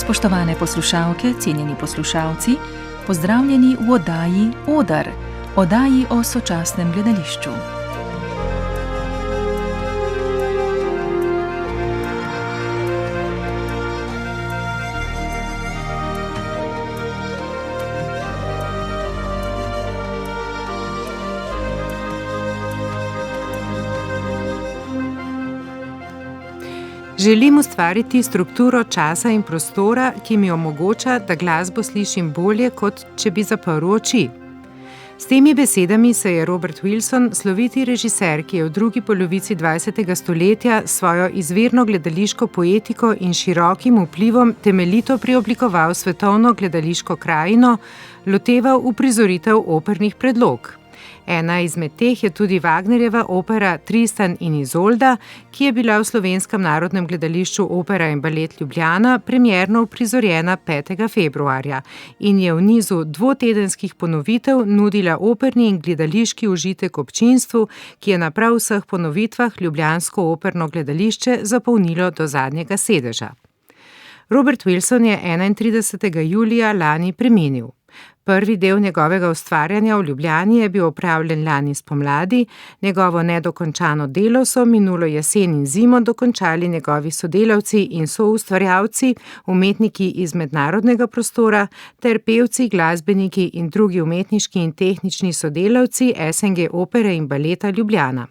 Spoštovane poslušalke, cenjeni poslušalci, pozdravljeni v oddaji Odar, oddaji o sočasnem gledališču. Želim ustvariti strukturo časa in prostora, ki mi omogoča, da glasbo slišim bolje, kot če bi zaprl oči. S temi besedami se je Robert Wilson, sloviti režiser, ki je v drugi polovici 20. stoletja svojo izvirno gledališko poetiko in širokim vplivom temeljito preoblikoval svetovno gledališko krajino, loteval uprizoritev opernih predlog. Ena izmed teh je tudi Wagnerjeva opera Tristan in Izolda, ki je bila v Slovenskem narodnem gledališču Opera in balet Ljubljana premierno uprizorjena 5. februarja in je v nizu dvotedenskih ponovitev nudila operni in gledališki užitek občinstvu, ki je na prav vseh ponovitvah ljubljansko operno gledališče zapolnilo do zadnjega sedeža. Robert Wilson je 31. julija lani preminil. Prvi del njegovega ustvarjanja v Ljubljani je bil opravljen lani spomladi, njegovo nedokončano delo so minulo jesen in zimo dokončali njegovi sodelavci in soustvarjalci, umetniki iz mednarodnega prostora ter pevci, glasbeniki in drugi umetniški in tehnični sodelavci SNG Opere in baleta Ljubljana.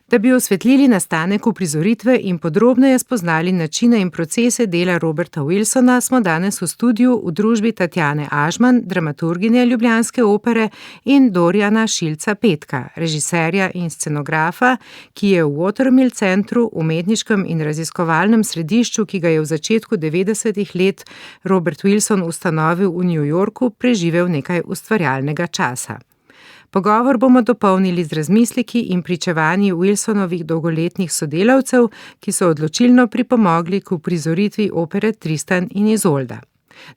Da bi osvetlili nastanek uprizoritve in podrobneje spoznali načine in procese dela Roberta Wilsona, smo danes v studiu v družbi Tatjane Ažman, dramaturginje Ljubljanske opere, in Dorjana Šilca Petka, režiserja in scenografa, ki je v Watermill centru, umetniškem in raziskovalnem središču, ki ga je v začetku 90. let Robert Wilson ustanovil v New Yorku, preživel nekaj ustvarjalnega časa. Pogovor bomo dopolnili z razmisleki in pričevanji Wilsonovih dolgoletnih sodelavcev, ki so odločilno pripomogli k uprizoritvi opere Tristan in Izolda.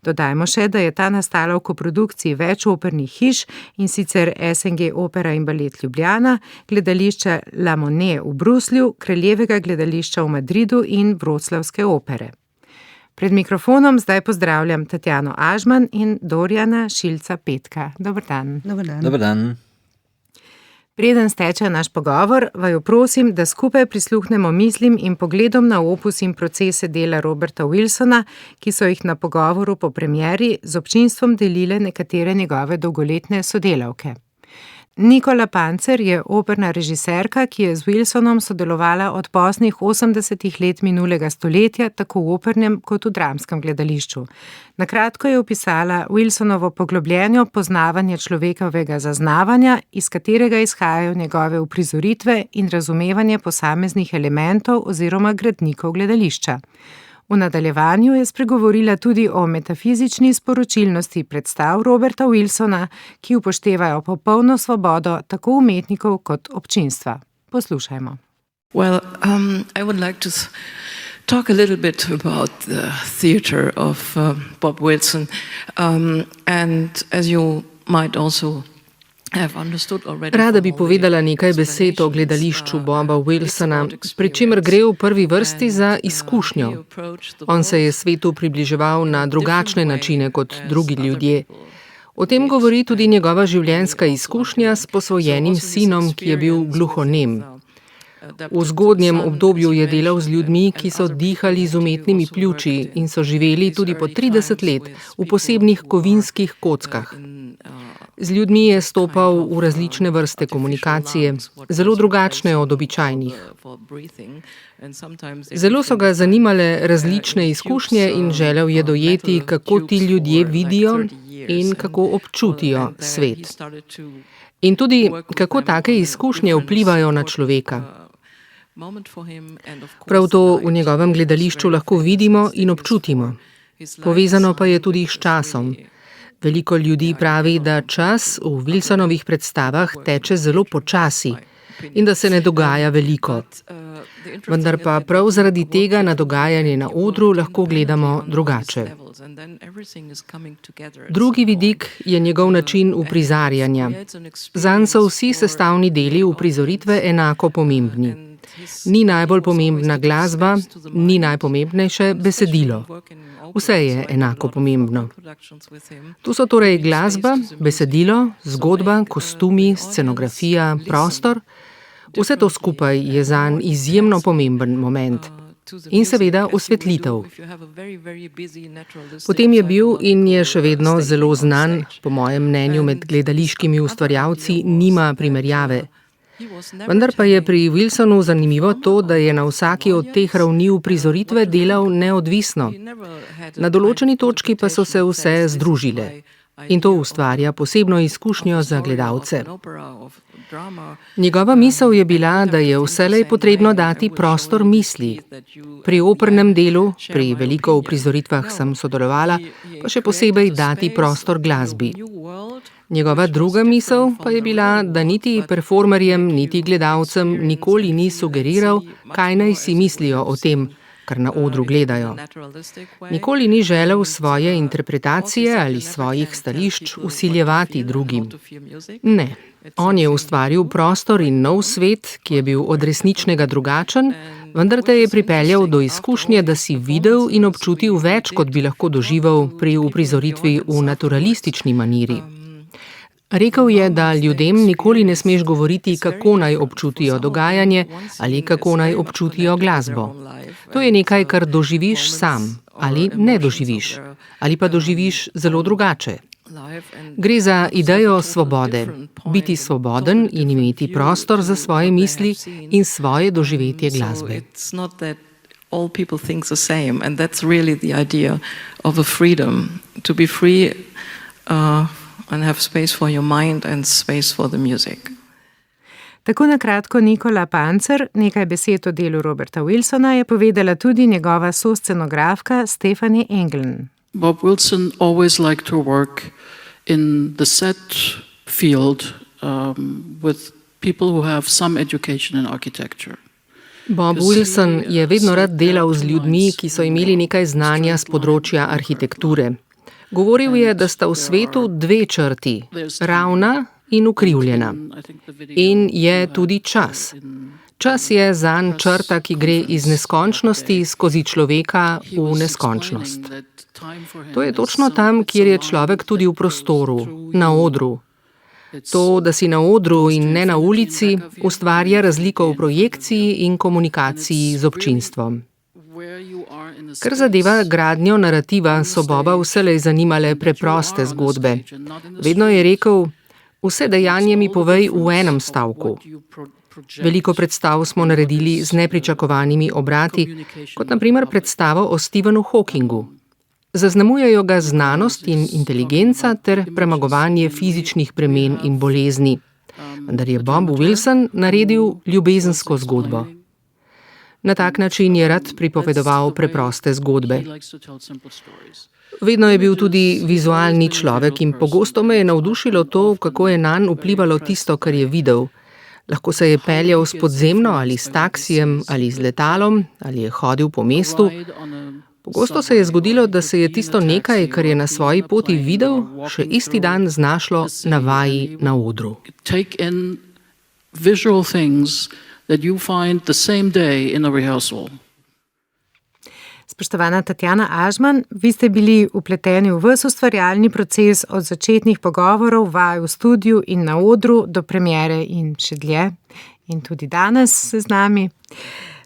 Dodajmo še, da je ta nastala v koprodukciji več opernih hiš, in sicer SNG Opera in balet Ljubljana, gledališča La Monnaie v Bruslju, Kraljevega gledališča v Madridu in Vroclavske opere. Pred mikrofonom zdaj pozdravljam Tatjano Ažman in Dorjana Šilca Petka. Dober dan. Dober dan. Preden steče naš pogovor, vaju prosim, da skupaj prisluhnemo mislim in pogledom na opus in procese dela Roberta Wilsona, ki so jih na pogovoru po premieri z občinstvom delile nekatere njegove dolgoletne sodelavke. Nikola Pancer je operna režiserka, ki je z Wilsonom sodelovala od poznih 80. let minulega stoletja, tako v opernem kot v dramskem gledališču. Na kratko je opisala Wilsonovo poglobljeno poznavanje človekovega zaznavanja, iz katerega izhajajo njegove uprizoritve in razumevanje posameznih elementov oziroma gradnikov gledališča. V nadaljevanju je spregovorila tudi o metafizični sporočilnosti predstav Roberta Wilsona, ki upoštevajo popolno svobodo tako umetnikov kot občinstva. Poslušajmo. Well, I would like to talk a little bit about the theater of Bob Wilson, and as you might also Rada bi povedala nekaj besed o gledališču Boba Wilsona, pri čemer gre v prvi vrsti za izkušnjo. On se je svetu približeval na drugačne načine kot drugi ljudje. O tem govori tudi njegova življenjska izkušnja s posvojenim sinom, ki je bil gluhonem. V zgodnjem obdobju je delal z ljudmi, ki so dihali z umetnimi pljuči in so živeli tudi po 30 let v posebnih kovinskih kockah. Z ljudmi je stopal v različne vrste komunikacije, zelo drugačne od običajnih. Zelo so ga zanimale različne izkušnje in želel je dojeti, kako ti ljudje vidijo in kako občutijo svet. In tudi, kako take izkušnje vplivajo na človeka. Prav to v njegovem gledališču lahko vidimo in občutimo. Povezano pa je tudi s časom. Veliko ljudi pravi, da čas v Wilsonovih predstavah teče zelo počasi in da se ne dogaja veliko. Vendar pa prav zaradi tega na dogajanje na odru lahko gledamo drugače. Drugi vidik je njegov način uprizarjanja. Zanj so vsi sestavni deli uprizoritve enako pomembni. Ni najbolj pomembna glasba, ni najpomembnejše besedilo. Vse je enako pomembno. Tu so torej glasba, besedilo, zgodba, kostumi, scenografija, prostor. Vse to skupaj je zanj izjemno pomemben moment. In seveda osvetlitev. Potem je bil in je še vedno zelo znan, po mojem mnenju med gledališkimi ustvarjalci nima primerjave. Vendar pa je pri Wilsonu zanimivo to, da je na vsaki od teh ravni uprizoritve delal neodvisno. Na določeni točki pa so se vse združile. In to ustvarja posebno izkušnjo za gledalce. Njegova misel je bila, da je vselej potrebno dati prostor misli. Pri opernem delu, pri veliko uprizoritvah sem sodelovala, pa še posebej dati prostor glasbi. Njegova druga misel pa je bila, da niti performerjem, niti gledalcem nikoli ni sugeriral, kaj naj si mislijo o tem, kar na odru gledajo. Nikoli ni želel svoje interpretacije ali svojih stališč vsiljevati drugim. Ne, on je ustvaril prostor in nov svet, ki je bil od resničnega drugačen, vendar te je pripeljal do izkušnje, da si videl in občutil več, kot bi lahko doživel pri uprizoritvi v naturalistični maniri. Rekel je, da ljudem nikoli ne smeš govoriti, kako naj občutijo dogajanje ali kako naj občutijo glasbo. To je nekaj, kar doživiš sam ali ne doživiš, ali pa doživiš zelo drugače. Gre za idejo svobode, biti svoboden in imeti prostor za svoje misli in svoje doživetje glasbe. All people think the same, and that's really the idea of a freedom, to be free and have space for your mind and space for the music. Tako na kratko Nikola Pancer, nekaj besed o delu Roberta Wilsona je povedala tudi njegova soscenografka Stephanie Englund. Bob Wilson always liked to work in the set field with people who have some education in architecture. Bob Wilson je vedno rad delal z ljudmi, ki so imeli nekaj znanja z področja arhitekture. Govoril je, da sta v svetu dve črti, ravna in ukrivljena. In je tudi čas. Čas je zanj črta, ki gre iz neskončnosti skozi človeka v neskončnost. To je točno tam, kjer je človek tudi v prostoru, na odru. To, da si na odru in ne na ulici, ustvarja razliko v projekciji in komunikaciji z občinstvom. Kar zadeva gradnjo narativa, so Boba vselej zanimale preproste zgodbe. Vedno je rekel, vse dejanje mi povej v enem stavku. Veliko predstav smo naredili z nepričakovanimi obrati, kot na primer predstavo o Stephenu Hawkingu. Zaznamujejo ga znanost in inteligenca ter premagovanje fizičnih bremen in bolezni. Vendar je Bob Wilson naredil ljubezensko zgodbo. Na tak način je rad pripovedoval preproste zgodbe. Vedno je bil tudi vizualni človek in pogosto me je navdušilo to, kako je nanj vplivalo tisto, kar je videl. Lahko se je peljal s podzemno ali s taksijem ali z letalom ali je hodil po mestu. Pogosto se je zgodilo, da se je tisto nekaj, kar je na svoji poti videl, še isti dan znašlo na vaji na odru. That you find the same day in a rehearsal. Spoštovana Tatjana Ažman, vi ste bili vpleteni v ves ustvarjalni proces od začetnih pogovorov, vaj v studiu in na odru do premiere in še dlje. In tudi danes z nami.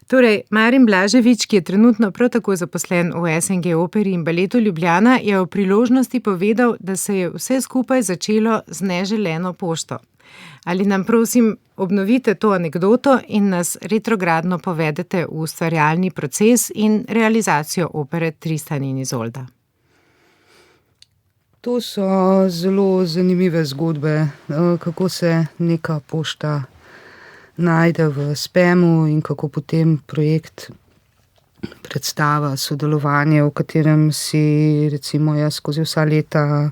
Torej, Marin Blaževič, ki je trenutno prav tako zaposlen v SNG Operi in Baletu Ljubljana, je o priložnosti povedal, da se je vse skupaj začelo z neželeno pošto. Ali nam prosim obnovite to anekdoto in nas retrogradno povedete v ustvarjalni proces in realizacijo opere Tristan in Izolda? To so zelo zanimive zgodbe, kako se neka pošta najde v spamu in kako potem projekt predstava, sodelovanje, v katerem si recimo jaz skozi vsa leta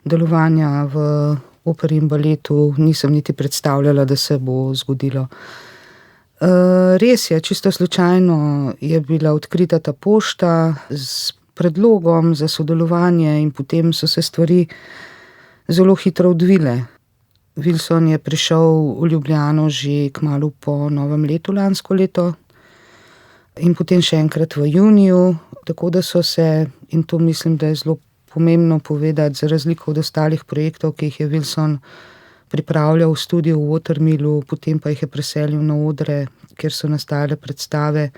delovanja v operi in baletu nisem niti predstavljala, da se bo zgodilo. Res je, čisto slučajno je bila odkrita ta pošta s predlogom za sodelovanje in potem so se stvari zelo hitro odvile. Wilson je prišel v Ljubljano že kmalu po novem letu lansko leto in potem še enkrat v juniju, tako da so se, in to mislim, da je zelo pomembno povedati, za razliko od ostalih projektov, ki jih je Wilson pripravljal v studiu v Watermillu, potem pa jih je preselil na odre, kjer so nastajale predstave,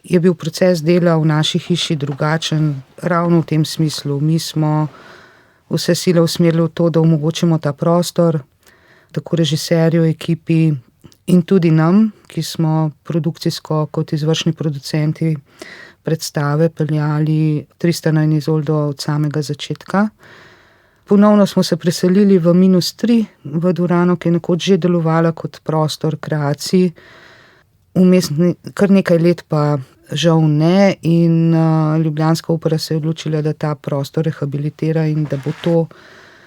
je bil proces dela v naši hiši drugačen, ravno v tem smislu. Mi smo vse sile usmerili v to, da omogočimo ta prostor, tako režiserju, ekipi in tudi nam, ki smo produkcijsko kot izvršni producenti predstave peljali Tristana in Izoldo od samega začetka. Ponovno smo se preselili v -3, v dvorano, ki je nekoč že delovala kot prostor kreacij. Vmes kar nekaj let pa žal ne in ljubljanska opera se je odločila, da ta prostor rehabilitira in da bo to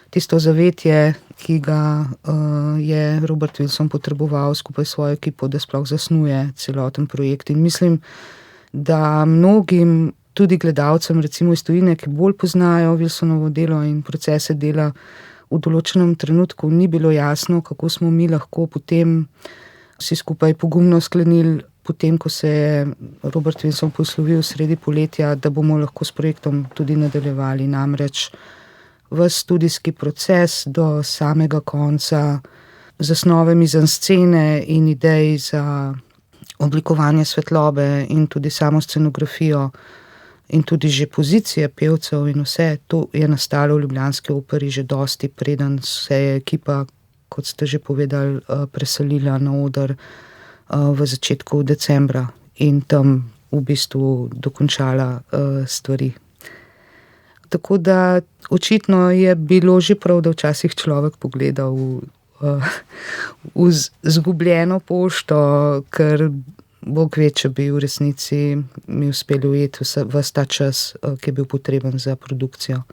tisto zavetje, ki ga je Robert Wilson potreboval skupaj s svojo ekipo, da sploh zasnuje celoten projekt. In mislim, da mnogim, tudi gledalcem, recimo iz tujine, ki bolj poznajo Wilsonovo delo in procese dela, v določenem trenutku ni bilo jasno, kako smo mi lahko potem vsi skupaj pogumno sklenili, potem ko se je Robert Wilson poslovil sredi poletja, da bomo lahko s projektom tudi nadaljevali. Namreč ves studijski proces do samega konca, zasnove mizanscene in idej za oblikovanje svetlobe in tudi samo scenografijo in tudi že pozicije pevcev in vse, to je nastalo v ljubljanski operi že dosti preden se je ekipa, kot ste že povedali, preselila na oder v začetku decembra in tam v bistvu dokončala stvari. Tako da očitno je bilo že prav, da včasih človek pogleda v zgubljeno pošto, ker Bog ve, če bi v resnici mi uspeli ujeti ves ta čas, ki je bil potreben za produkcijo.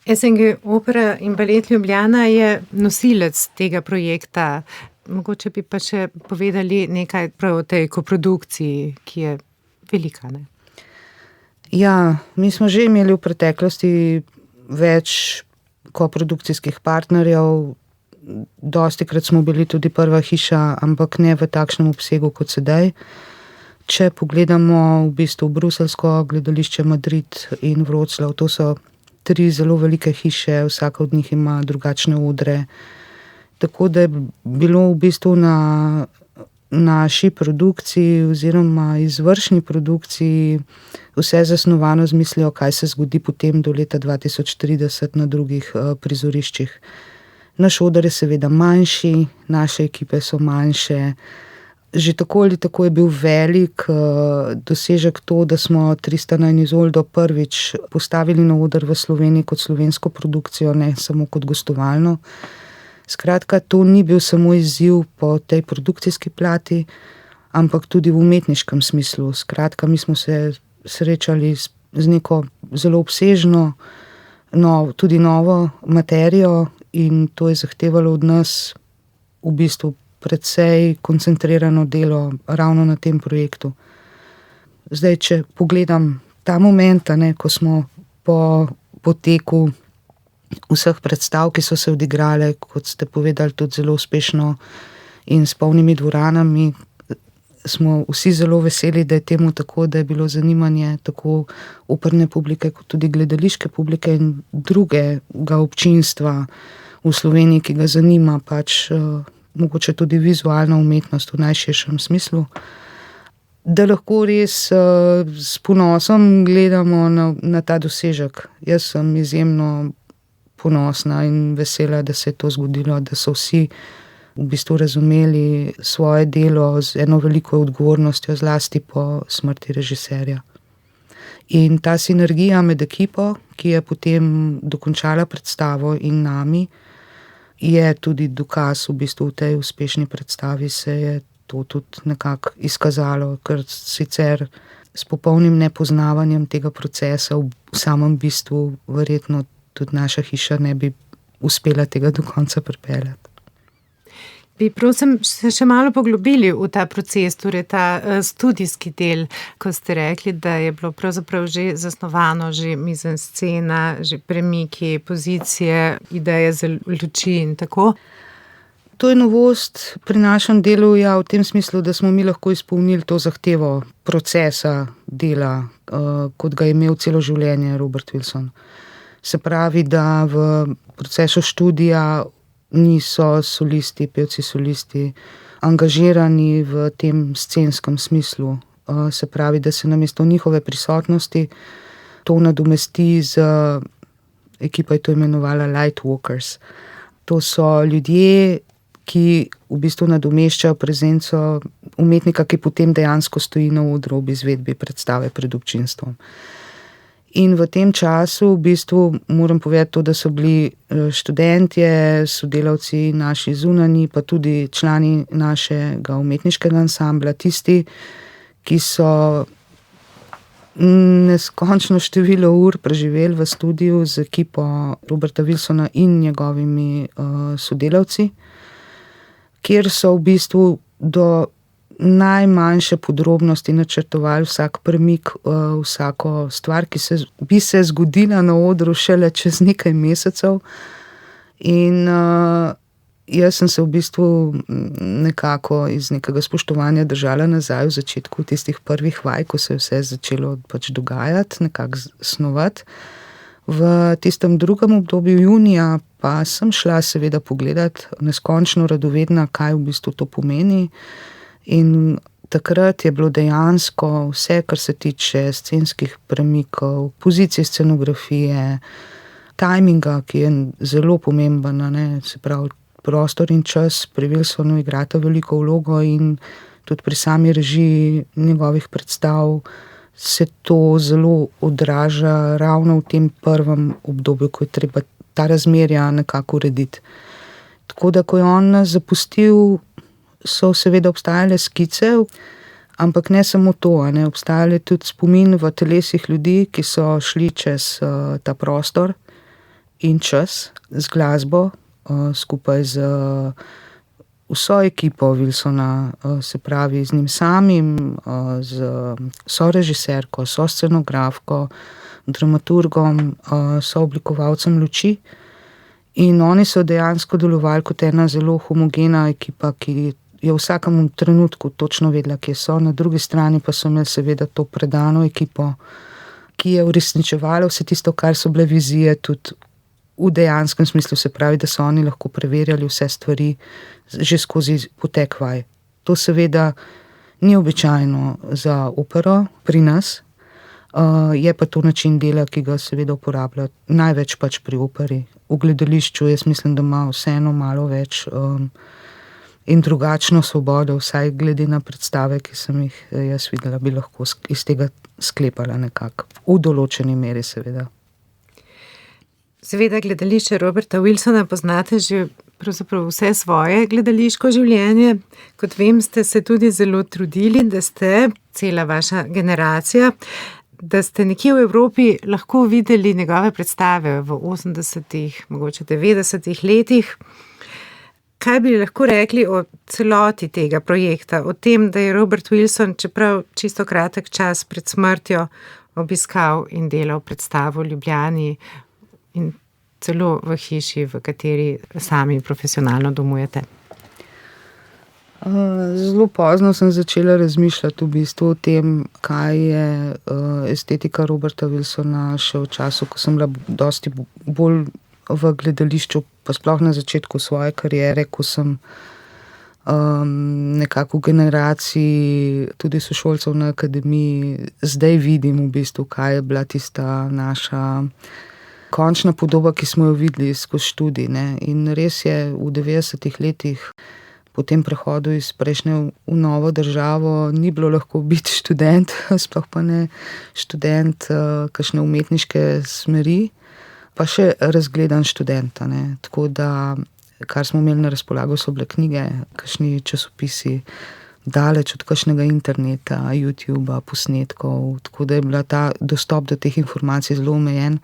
SNG Opera in Balet Ljubljana je nosilec tega projekta. Mogoče bi pa še povedali nekaj prav o tej koprodukciji, ki je velika, ne? Ja, mi smo že imeli v preteklosti več koprodukcijskih partnerjev, dostikrat smo bili tudi prva hiša, ampak ne v takšnem obsegu kot sedaj. Če pogledamo v bistvu bruselsko gledališče Madrid in Wroclaw, to so 3 zelo velike hiše, vsaka od njih ima drugačne odre. Tako da je bilo v bistvu na naši produkciji oziroma izvršni produkciji vse zasnovano z mislijo, kaj se zgodi potem do leta 2030 na drugih prizoriščih. Naš oder je seveda manjši, naše ekipe so manjše. Že tako ali tako je bil velik dosežek to, da smo Tristana in Izoldo prvič postavili na oder v Sloveniji kot slovensko produkcijo, ne samo kot gostovalno. Skratka, to ni bil samo izziv po tej produkcijski plati, ampak tudi v umetniškem smislu. Skratka, mi smo se srečali z neko zelo obsežno, tudi novo materijo in to je zahtevalo od nas v bistvu precej koncentrirano delo ravno na tem projektu. Zdaj, če pogledam ta moment, ko smo po poteku vseh predstav, ki so se odigrale, kot ste povedali, tudi zelo uspešno in s polnimi dvoranami, smo vsi zelo veseli, da je temu tako, da je bilo zanimanje tako operne publike, kot tudi gledališke publike in drugega občinstva v Sloveniji, ki ga zanima pač mogoče tudi vizualna umetnost v najširšem smislu, da lahko res s ponosom gledamo na ta dosežek. Jaz sem izjemno ponosna in vesela, da se je to zgodilo, da so vsi v bistvu razumeli svoje delo z eno veliko odgovornostjo, zlasti po smrti režiserja. In ta sinergija med ekipo, ki je potem dokončala predstavo in nami, je tudi dokaz v bistvu v tej uspešni predstavi se je to tudi nekako izkazalo, ker sicer s popolnim nepoznavanjem tega procesa v samem bistvu verjetno tudi naša hiša ne bi uspela tega do konca pripeljati. Bi prosim se še malo poglobili v ta proces, torej ta studijski del, ko ste rekli, da je bilo pravzaprav že zasnovano, že mizenscena, že premiki, pozicije, ideje za luči in tako. To je novost pri našem delu, ja, v tem smislu, da smo mi lahko izpolnili to zahtevo procesa dela, kot ga je imel celo življenje Robert Wilson. Se pravi, da v procesu študija niso solisti, pevci solisti, angažirani v tem scenskem smislu. Se pravi, da se namesto njihove prisotnosti to nadomesti z, ekipa je to imenovala Lightwalkers. To so ljudje, ki v bistvu nadomeščajo prezenco umetnika, ki potem dejansko stoji na odru ob izvedbi predstave pred občinstvom. In v tem času v bistvu moram povedati to, da so bili študentje, sodelavci naši zunanji, pa tudi člani našega umetniškega ansambla, tisti, ki so neskončno število ur preživeli v studiu z ekipo Roberta Wilsona in njegovimi sodelavci, kjer so v bistvu do najmanjše podrobnosti načrtovali vsak premik, vsako stvar, ki bi se zgodila na odru šele čez nekaj mesecev. In jaz sem se v bistvu nekako iz nekega spoštovanja držala nazaj v začetku tistih prvih vaj, ko se je vse začelo pač dogajati, nekako snovati. V tistem drugem obdobju junija pa sem šla seveda pogledat, neskončno radovedna, kaj v bistvu to pomeni. In takrat je bilo dejansko vse, kar se tiče scenskih premikov, pozicije scenografije, tajminga, ki je zelo pomemben, ne? Se pravi, prostor in čas pri Wilsonu igrata veliko vlogo in tudi pri sami režiji njegovih predstav se to zelo odraža ravno v tem prvem obdobju, ko je treba ta razmerja nekako urediti. Tako da, ko je on nas zapustil, so seveda obstajale skice, ampak ne samo to, ne, obstajale tudi spomin v telesih ljudi, ki so šli čez ta prostor in čas z glasbo, skupaj z vso ekipo Wilsona, se pravi z njim samim, z sorežiserko, soscenografko, dramaturgom, sooblikovalcem luči. In oni so dejansko delovali kot ena zelo homogena ekipa, ki je v vsakem trenutku točno vedela, kje so, na drugi strani pa so imeli seveda to predano ekipo, ki je uresničevala vse tisto, kar so bile vizije tudi v dejanskem smislu, se pravi, da so oni lahko preverjali vse stvari že skozi potek vaj. To seveda ni običajno za opero pri nas, je pa to način dela, ki ga seveda uporablja največ pač pri operi. V gledališču jaz mislim, da ima vseeno malo več in drugačno svobodo, vsaj glede na predstave, ki sem jih jaz videla, bi lahko iz tega sklepala nekako. V določeni meri seveda. Seveda gledališče Roberta Wilsona poznate že pravzaprav vse svoje gledališko življenje. Kot vem, ste se tudi zelo trudili, da ste, cela vaša generacija, da ste nekje v Evropi lahko videli njegove predstave v 80-ih, mogoče 90-ih letih. Kaj bi lahko rekli o celoti tega projekta, o tem, da je Robert Wilson, čeprav čisto kratek čas pred smrtjo, obiskal in delal predstavo v Ljubljani in celo v hiši, v kateri sami profesionalno domujete? Zelo pozno sem začela razmišljati v bistvu o tem, kaj je estetika Roberta Wilsona še v času, ko sem bila dosti bolj v gledališču, pa sploh na začetku svoje kariere, ko sem nekako v generaciji tudi sošolcev na akademiji, zdaj vidim v bistvu, kaj je bila tista naša končna podoba, ki smo jo videli skozi študij, ne. In res je, v 90-ih letih po tem prehodu iz prejšnje v novo državo ni bilo lahko biti študent, sploh pa ne študent kakšne umetniške smeri, pa še razgledan študent, ne. Tako da, kar smo imeli na razpolago, so bile knjige, kakšni časopisi, daleč od kakšnega interneta, YouTubea, posnetkov, tako da je bila ta dostop do teh informacij zelo omejen.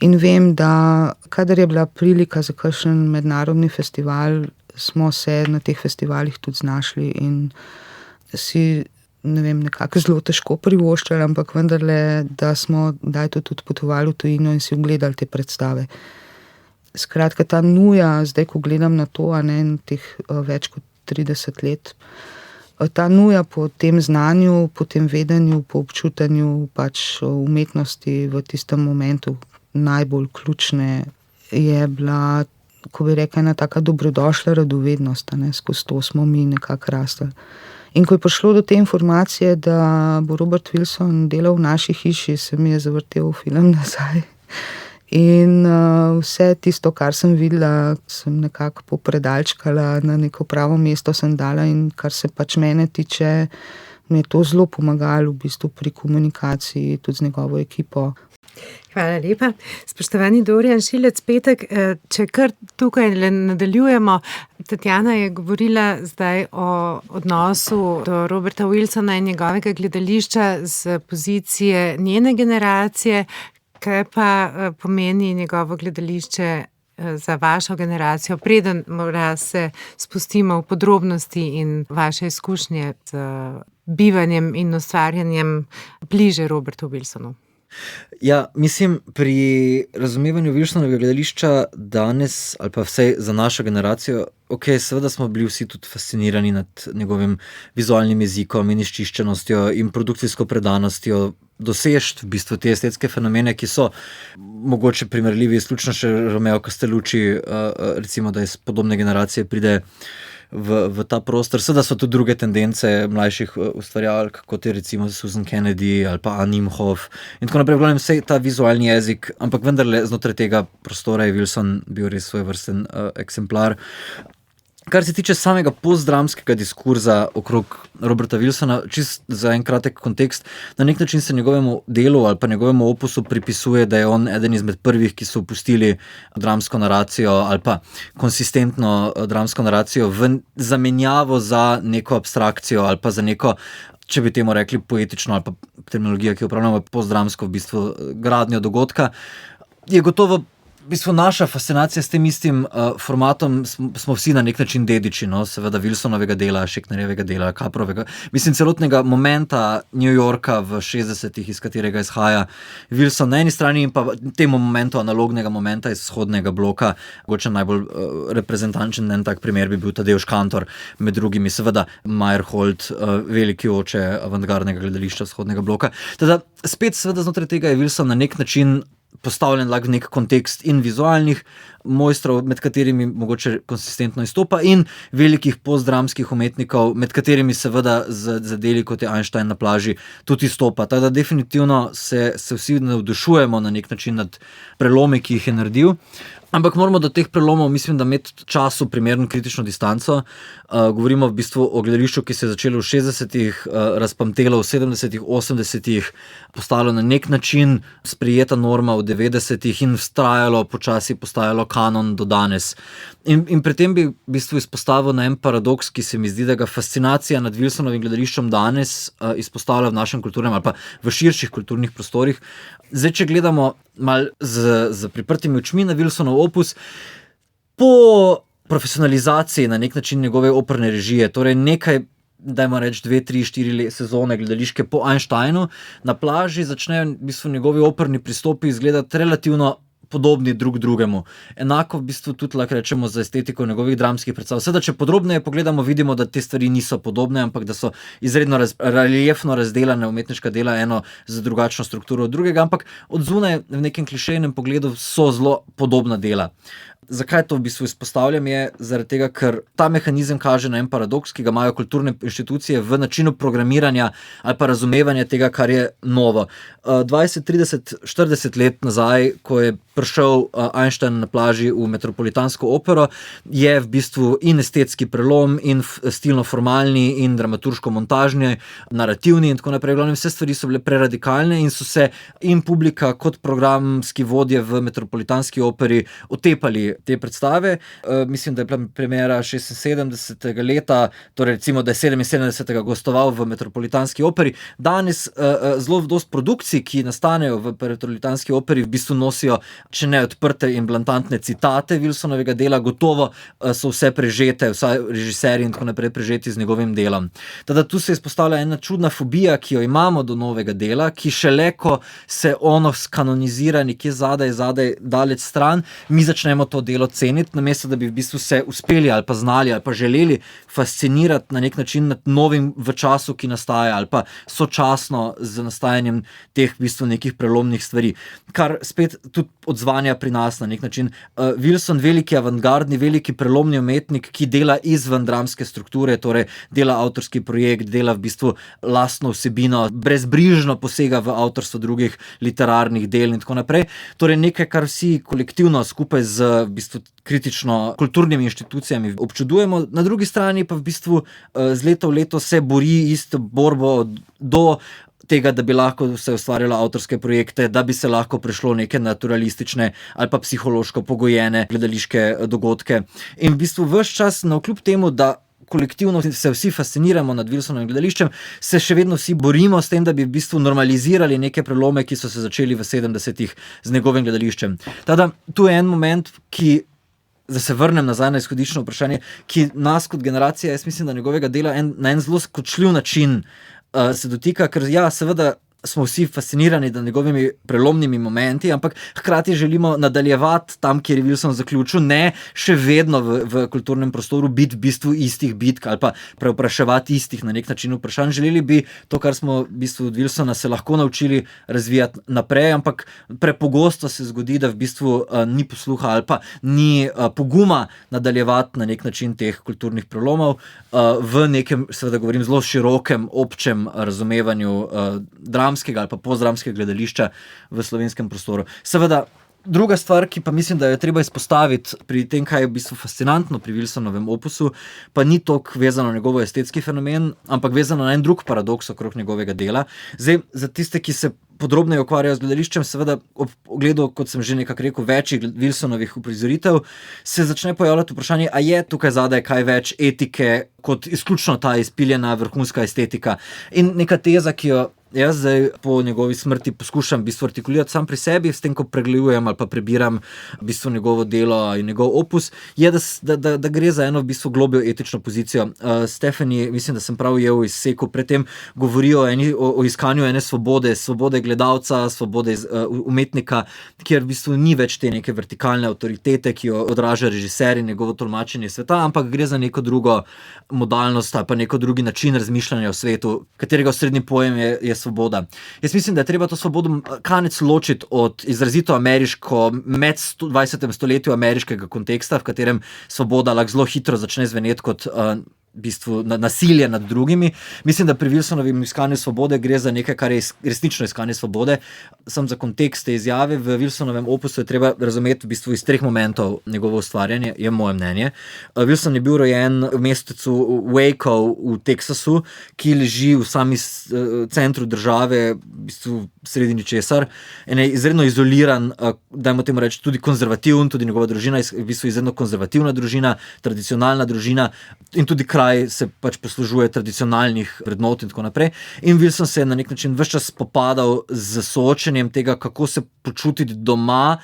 In vem, da kadar je bila prilika za kakšen mednarodni festival, smo se na teh festivalih tudi znašli in si, ne vem, nekako zelo težko privoščili, ampak vendarle, da smo kdaj tudi potovali v tujino in si ogledali te predstave. Skratka, ta nuja, zdaj ko gledam na to, a ne, teh več kot 30 let, ta nuja po tem znanju, po tem vedenju, po občutanju pač umetnosti v tistem momentu najbolj ključne, je bila, ko bi rekla, ena taka dobrodošla radovednost, ne, skozi to smo mi nekako rastli. In ko je prišlo do te informacije, da bo Robert Wilson delal v naši hiši, se mi je zavrtel film nazaj. In vse tisto, kar sem videla, sem nekako popredalčkala, na neko pravo mesto sem dala in kar se pač mene tiče, mi je to zelo pomagalo v bistvu pri komunikaciji tudi z njegovo ekipo. Hvala lepa. Spoštovani Dorijan Šilec-Petek, če kar tukaj nadaljujemo, Tatjana je govorila zdaj o odnosu do Roberta Wilsona in njegovega gledališča z pozicije njene generacije. Kaj pa pomeni njegovo gledališče za vašo generacijo, preden mora se spustimo v podrobnosti in vaše izkušnje z bivanjem in ustvarjanjem bliže Robertu Wilsonu? Ja, mislim, pri razumevanju Wilsonovega gledališča danes, ali pa vsej za našo generacijo, seveda smo bili vsi tudi fascinirani nad njegovim vizualnim jezikom in izčiščenostjo in produkcijsko predanostjo, dosežt v bistvu te estetske fenomene, ki so mogoče primerljivi, izključno še Romeo Castellucci, recimo, da iz podobne generacije pride v ta prostor. Seveda so tudi druge tendence mlajših ustvarjalk, kot je recimo Susan Kennedy ali pa Anne Imhoff in tako naprej, v glavnem vse ta vizualni jezik, ampak vendarle znotraj tega prostora je Wilson bil res svojevrsten eksemplar. Kar se tiče samega postdramskega diskurza okrog Roberta Wilsona, čist za en kratek kontekst, na nek način se njegovemu delu ali pa njegovemu opusu pripisuje, da je on eden izmed prvih, ki so opustili dramsko naracijo ali pa konsistentno dramsko naracijo v zamenjavo za neko abstrakcijo ali pa za neko, če bi temu rekli poetično ali pa terminologija, ki jo upravljamo postdramsko v bistvu gradnjo dogodka, je gotovo v bistvu naša fascinacija s tem istim formatom, smo vsi na nek način dediči, no, seveda Wilsonovega dela, Scheknerjevega dela, Caprovega, mislim celotnega momenta New Yorka v 60-ih, iz katerega izhaja Wilson na eni strani in pa temu momentu, analognega momenta iz vzhodnega bloka, mogoče najbolj reprezentančen en tak primer bi bil Tadeusz Kantor, med drugimi seveda Meyerhold, veliki oče avantgardnega gledališča vzhodnega bloka. Teda spet seveda znotraj tega je Wilson na nek način postavljen v nek kontekst in vizualnih mojstrov, med katerimi mogoče konsistentno izstopa, in velikih postdramskih umetnikov, med katerimi seveda z deli, kot je Einstein na plaži, tudi izstopa. Tako da definitivno se vsi navdušujemo na nek način nad prelomi, ki jih je naredil. Ampak moramo do teh prelomov, mislim, da imeti času primerno kritično distanco. Govorimo v bistvu o gledališču, ki se je začelo v 60-ih, razpamtelo v 70-ih, 80-ih, postalo na nek način sprijeta norma v 90-ih in vztrajalo, počasi postajalo kanon do danes. In pri tem bi v bistvu izpostavil na en paradoks, ki se mi zdi, da ga fascinacija nad Wilsonovim gledališčem danes izpostavlja v našem kulturnem ali pa v širših kulturnih prostorih. Zdaj, če gledamo malo z priprtimi očmi na Wilsonov opus, po profesionalizaciji na nek način njegove operne režije, torej nekaj, dajmo reči 2, 3, 4 sezone gledališke po Einsteinu, na plaži začnejo v bistvu njegovi operni pristopi izgledati relativno podobni drug drugemu. Enako v bistvu tudi lahko rečemo za estetiko njegovih dramskih predstav. Seveda, če podrobneje pogledamo, vidimo, da te stvari niso podobne, ampak da so izredno reliefno razdelane umetniška dela, eno z drugačno strukturo od drugega, ampak od zunaj v nekem klišejnem pogledu so zelo podobna dela. Zakaj to v bistvu izpostavljam je zaradi tega, ker ta mehanizem kaže na en paradoks, ki ga imajo kulturne inštitucije v načinu programiranja ali pa razumevanja tega, kar je novo. 20, 30, 40 let nazaj, ko je prišel Einstein na plaži v Metropolitansko opero, je v bistvu in estetski prelom, in stilno-formalni, in dramaturško-montažni, narativni in tako naprej. Glavno, vse stvari so bile preradikalne in so se in publika kot programski vodje v Metropolitanski operi otepali te predstave. Mislim, da je bila premiera 76. leta, torej recimo, da je 77. gostoval v Metropolitanski operi. Danes zelo dosti produkcij, ki nastanejo v Metropolitanski operi, v bistvu nosijo, če ne odprte in blantantne citate Wilsonovega dela, gotovo so vse prežete, vsaj režiserji in tako naprej prežeti z njegovim delom. Teda tu se izpostavlja ena čudna fobija, ki jo imamo do novega dela, ki šele, ko se ono skanonizira nekje zadaj, daleč stran, mi začnemo to delo ceniti, namesto da bi v bistvu se uspeli ali pa znali ali pa želeli fascinirati na nek način nad novim v času, ki nastaja, ali pa sočasno z nastajanjem teh v bistvu nekih prelomnih stvari. Kar spet tudi odzvanja pri nas na nek način. Wilson, veliki avantgardni, veliki prelomni umetnik, ki dela izven dramske strukture, torej dela avtorski projekt, dela v bistvu lastno vsebino, brezbrižno posega v avtorstvo drugih literarnih del in tako naprej. Torej nekaj, kar vsi kolektivno skupaj z v bistvu kritično kulturnimi inštitucijami občudujemo, na drugi strani pa v bistvu z leta v leto se bori isto borbo do tega, da bi lahko se ustvarjalo avtorske projekte, da bi se lahko prišlo neke naturalistične ali pa psihološko pogojene gledališke dogodke. In v bistvu ves čas, navkljub temu, da kolektivno se vsi fasciniramo nad Wilsonovim gledališčem, se še vedno vsi borimo s tem, da bi v bistvu normalizirali neke prelome, ki so se začeli v 70-ih z njegovim gledališčem. Tada, tu je en moment, ki, da se vrnem nazaj na izhodično vprašanje, ki nas kot generacija, jaz mislim, da njegovega dela na en zelo skočljiv način se dotika, ker ja, seveda smo vsi fascinirani nad njegovimi prelomnimi momenti, ampak hkrati želimo nadaljevati tam, kjer je Wilson zaključil, ne še vedno v kulturnem prostoru biti v bistvu istih bitk ali pa preopraševati istih na nek način vprašanj. Želeli bi to, kar smo v bistvu od Wilsona se lahko naučili razvijati naprej, ampak prepogosto se zgodi, da v bistvu ni posluha ali pa ni poguma nadaljevati na nek način teh kulturnih prelomov v nekem, seveda govorim, zelo širokem, občem razumevanju dramskega ali pa postdramskega gledališča v slovenskem prostoru. Seveda, druga stvar, ki pa mislim, da jo treba izpostaviti pri tem, kaj je v bistvu fascinantno pri Wilsonovem opusu, pa ni toliko vezano na njegov estetski fenomen, ampak vezano na en drug paradoks okrog njegovega dela. Zdaj, za tiste, ki se podrobneje ukvarjajo z gledališčem, seveda ob ogledu, kot sem že nekako rekel, večjih Wilsonovih uprizoritev, se začne pojavljati vprašanje, a je tukaj zadaj kaj več etike kot izključno ta izpiljena vrhunska estetika. In neka teza, ki jo jaz zdaj po njegovi smrti poskušam v bistvu artikulirati sam pri sebi, s tem, ko pregledujem ali pa prebiram v bistvu njegovo delo in njegov opus, je, da gre za eno v bistvu globjo etično pozicijo. Stephanie, mislim, da sem prav jel izseku predtem, govori o iskanju ene svobode gledalca, svobode umetnika, kjer v bistvu ni več te neke vertikalne avtoritete, ki jo odraža režiser in njegovo tolmačenje sveta, ampak gre za neko drugo modalnost ali pa neko drugi način razmišljanja o svetu, katerega osrednji pojem je svoboda. Jaz mislim, da je treba to svobodo kanec ločiti od izrazito ameriško, med 20. stoletju ameriškega konteksta, v katerem svoboda lahko zelo hitro začne zveneti kot v bistvu nasilje nad drugimi. Mislim, da pri Wilsonovem iskanju svobode gre za nekaj, kar je resnično iskanje svobode. Sam za kontekst te izjave v Wilsonovem opusu je treba razumeti v bistvu iz 3 momentov njegovo ustvarjanje, je moje mnenje. Wilson je bil rojen v mestecu Waco v Teksasu, ki leži v sami centru države, v bistvu sredi ničesar. En je izredno izoliran, dajmo temu reči, tudi konzervativen, tudi njegova družina je v bistvu izredno konzervativna družina, tradicionalna družina in tudi kraj se pač poslužuje tradicionalnih vrednot in tako naprej. In Wilson se je na nek način ves čas spopadal z soočenjem tega, kako se počutiti doma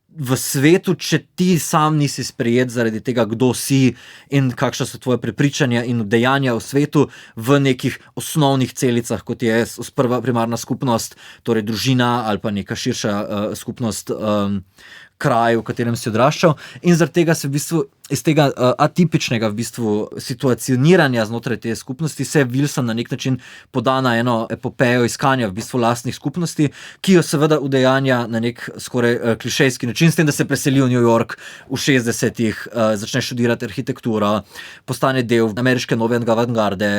v svetu, če ti sam nisi sprejet zaradi tega, kdo si in kakšna so tvoje prepričanja in dejanja v svetu v nekih osnovnih celicah, kot je prva primarna skupnost, torej družina ali pa neka širša skupnost, kraj, v katerem si odraščal. In zaradi tega se v bistvu iz tega atipičnega v bistvu situacioniranja znotraj te skupnosti se Wilson na nek način poda na eno epopejo iskanja v bistvu lastnih skupnosti, ki jo seveda udejanja na nek skoraj klišejski način, s tem, da se preseli v New York v 60-ih, začne študirati arhitekturo, postane del ameriške nove avantgarde,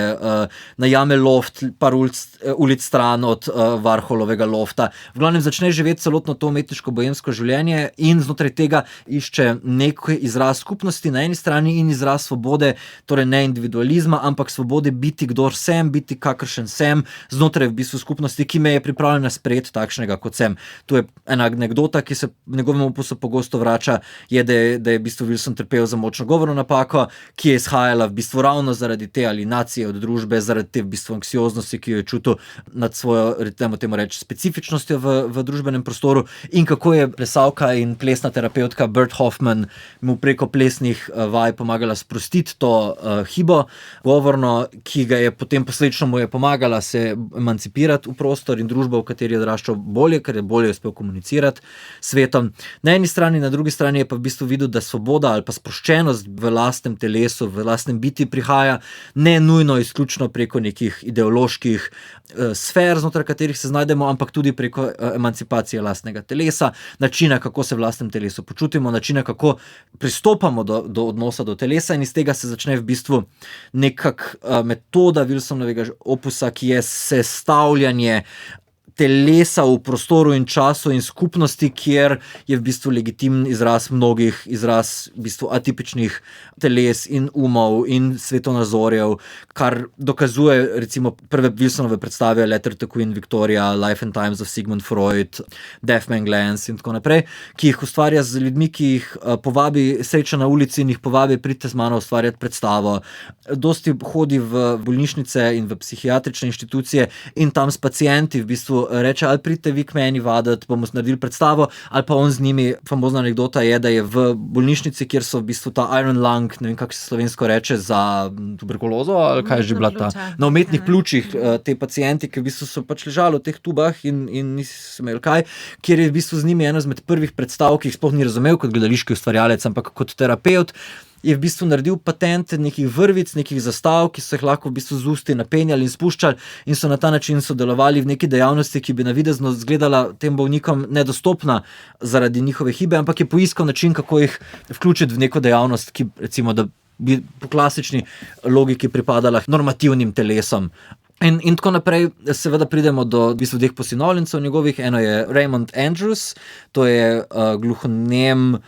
najame loft par ulic stran od Warholovega lofta. V glavnem začne živeti celotno to umetniško bohemsko življenje in znotraj tega išče neki izraz skupnosti na eni strani in izraz svobode, torej ne individualizma, ampak svobode biti kdor sem, biti kakršen sem, znotraj v bistvu skupnosti, ki me je pripravljena sprejeti takšnega, kot sem. To je ena anekdota, ki se v njegovem opusu pogosto vrača, je, da je v bistvu Wilson trpel za močno govorno napako, ki je izhajala v bistvu ravno zaradi te alienacije od družbe, zaradi te v bistvu anksioznosti, ki jo je čutil nad svojo, temu reči, specifičnostjo v družbenem prostoru, in kako je plesalka in plesna terapeutka Bert Hoffman mu preko plesnih vaj pomagala sprostiti to hibo govorno, ki ga je potem posledično mu je pomagala se emancipirati v prostor in družbo, v kateri je odraščal bolje, ker je bolje uspel komunicirati s svetom. Na eni strani, na drugi strani je pa v bistvu videl, da svoboda ali pa sproščenost v lastnem telesu, v lastnem biti prihaja ne nujno izključno preko nekih ideoloških sfer, znotraj katerih se znajdemo, ampak tudi preko emancipacije lastnega telesa, načina, kako se v lastnem telesu počutimo, načina, kako pristopamo do odnosa do telesa, in iz tega se začne v bistvu nekak metoda Wilsonovega opusa, ki je sestavljanje telesa v prostoru in času in skupnosti, kjer je v bistvu legitimen izraz mnogih, izraz v bistvu atipičnih teles in umov in svetonazorjev, kar dokazuje recimo prve Wilsonove predstave Letter to Queen Victoria, Life and Times of Sigmund Freud, Deaf Man Glance in tako naprej, ki jih ustvarja z ljudmi, ki jih povabi, sreča na ulici in jih povabi, pridite z mano ustvarjati predstavo. Dosti hodi v bolnišnice in v psihiatrične inštitucije in tam s pacienti v bistvu reče, ali pridite vi k meni vaditi, bomo naredili predstavo, ali pa on z njimi. Famozna anekdota je, da je v bolnišnici, kjer so v bistvu ta iron lung, ne vem, kako se slovensko reče, za tuberkulozo, ali kaj je že bila ta, na umetnih pljučih, te pacienti, ki v bistvu so pač ležali v teh tubah in niso imeli kaj, kjer je v bistvu z njimi ena izmed prvih predstav, ki jih sploh ni razumel kot gledališki ustvarjalec, ampak kot terapeut, je v bistvu naredil patent nekih vrvic, nekih zastav, ki so jih lahko v bistvu z usti napenjali in spuščali in so na ta način sodelovali v neki dejavnosti, ki bi navidezno izgledala tem bolnikom nedostopna zaradi njihove hibe, ampak je poiskal način, kako jih vključiti v neko dejavnost, ki recimo, da bi po klasični logiki pripadala normativnim telesom. In tako naprej, seveda pridemo do v bistvu dveh posinovljencev njegovih. Eno je Raymond Andrews, to je gluhonem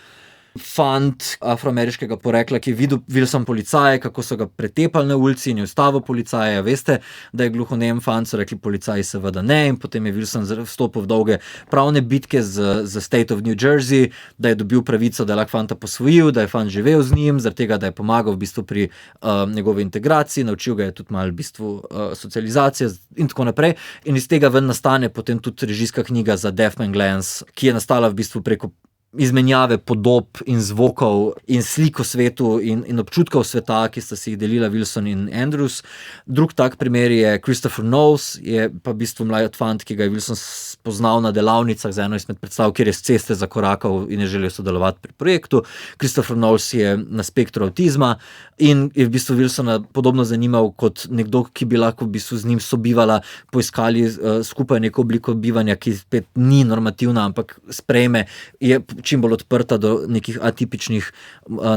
fant afroameriškega porekla, ki je videl Wilson policaje, kako so ga pretepali na ulici in je ustavil policaje. Veste, da je gluhonem fant, so rekli policaji seveda ne, in potem je Wilson vstopil v dolge pravne bitke z State of New Jersey, da je dobil pravico, da je lahko fanta posvojil, da je fant živel z njim, zaradi tega, da je pomagal v bistvu pri njegovi integraciji, naučil ga je tudi malo v bistvu socializacije in tako naprej. In iz tega ven nastane potem tudi režijska knjiga za Deaf Man Glance, ki je nastala v bistvu preko izmenjave podob in zvokov in slik o svetu in občutkov sveta, ki sta si jih delila Wilson in Andrews. Drug tak primer je Christopher Knowles, je pa v bistvu mlad fant, ki ga je Wilson spoznal na delavnicah za eno izmed predstav, kjer je s ceste zakorakal in je želel sodelovati pri projektu. Christopher Knowles je na spektru avtizma in je v bistvu Wilsona podobno zanimal kot nekdo, ki bi lahko v bistvu z njim sobivala, poiskali skupaj neko obliko bivanja, ki spet ni normativna, ampak sprejme, je čim bolj odprta do nekih atipičnih